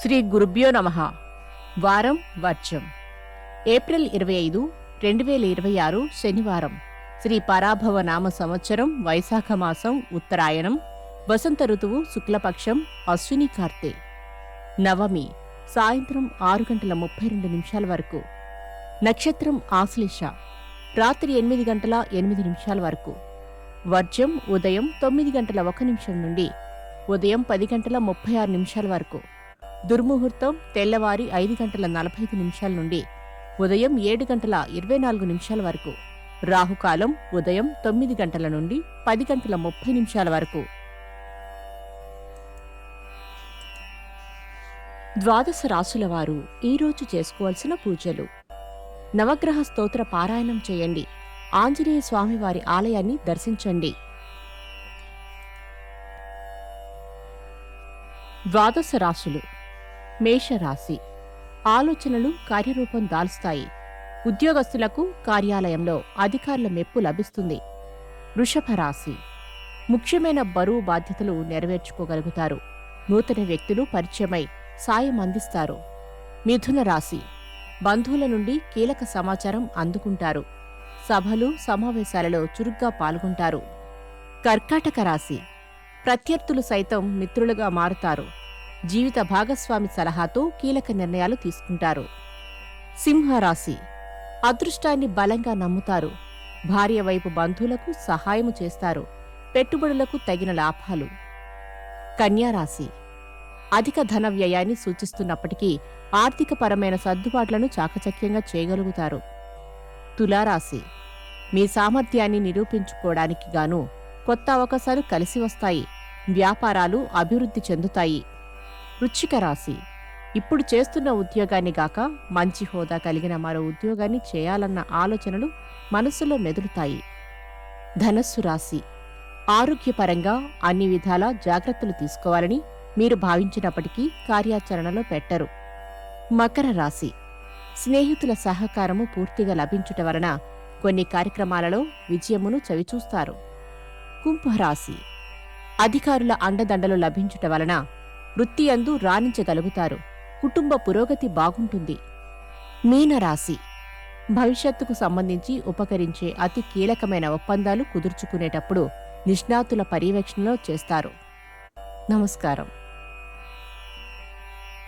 శ్రీ గురుభ్యో నమః. వారం వర్జం. ఏప్రిల్ 25, 2026 శనివారం. శ్రీ పరాభవ నామ సంవత్సరం వైశాఖ మాసం ఉత్తరాయణం. వసంత ఋతువు శుక్లపక్షం అశ్విని కార్తె. నవమి సాయంత్రం 6:32 వరకు. నక్షత్రం ఆశ్లేష. రాత్రి 8:08 వరకు. వర్జం ఉదయం 9:01 నుండి ఉదయం 10:36 వరకు. దుర్ముహూర్తం తెల్లవారి 5:45 నుండి ఉదయం 7:24 వరకు. రాహుకాలం ఉదయం 9 నుండి 10:30 వరకు. ద్వాదశ రాశుల వారు ఈరోజు చేసుకోవాల్సిన పూజలు. నవగ్రహ స్తోత్ర పారాయణం చేయండి. ఆంజనేయ స్వామివారి ఆలయాన్ని దర్శించండి. ద్వాదశ రాశులు. మేషరాశి. ఆలోచనలు కార్యరూపం దాల్స్తాయి. ఉద్యోగస్తులకు కార్యాలయంలో అధికారుల మెప్పు లభిస్తుంది. వృషభ రాశి. ముఖ్యమైన బరువు బాధ్యతలు నెరవేర్చుకోగలుగుతారు. నూతన వ్యక్తులు పరిచయమై సాయం అందిస్తారు. మిథున రాశి. బంధువుల నుండి కీలక సమాచారం అందుకుంటారు. సభలు సమావేశాలలో చురుగ్గా పాల్గొంటారు. కర్కాటక రాశి. ప్రత్యర్థులు సైతం మిత్రులుగా మారుతారు. జీవిత భాగస్వామి సలహాతో కీలక నిర్ణయాలు తీసుకుంటారు. సింహరాశి. అదృష్టాన్ని బలంగా నమ్ముతారు. భార్య వైపు బంధువులకు సహాయము చేస్తారు. పెట్టుబడులకు తగిన లాభాలు. కన్యారాశి. అధిక ధన వ్యయాన్ని సూచిస్తున్నప్పటికీ ఆర్థికపరమైన సర్దుబాట్లను చాకచక్యంగా చేయగలుగుతారు. తులారాశి. మీ సామర్థ్యాన్ని నిరూపించుకోవడానికి గాను కొత్త అవకాశాలు కలిసి వస్తాయి. వ్యాపారాలు అభివృద్ధి చెందుతాయి. వృశ్చిక రాశి. ఇప్పుడు చేస్తున్న ఉద్యోగాన్ని గాక మంచి హోదా కలిగిన మరో ఉద్యోగాన్ని చేయాలన్న ఆలోచనలు మనస్సులో మెదులుతాయి. ధనస్సు రాశి. ఆరోగ్యపరంగా అన్ని విధాలా జాగ్రత్తలు తీసుకోవాలని మీరు భావించినప్పటికీ కార్యాచరణలో పెట్టరు. మకర రాశి. స్నేహితుల సహకారము పూర్తిగా లభించుట వలన కొన్ని కార్యక్రమాలలో విజయమును చవిచూస్తారు. కుంభరాశి. అధికారుల అండదండలు లభించుట వలన వృత్తి యందు రాణించగలుగుతారు. కుటుంబ పురోగతి బాగుంటుంది. మీనరాశి. భవిష్యత్తుకు సంబంధించి ఉపకరించే అతి కీలకమైన ఒప్పందాలు కుదుర్చుకునేటప్పుడు నిష్ణాతుల పర్యవేక్షణలో చేస్తారు. నమస్కారం.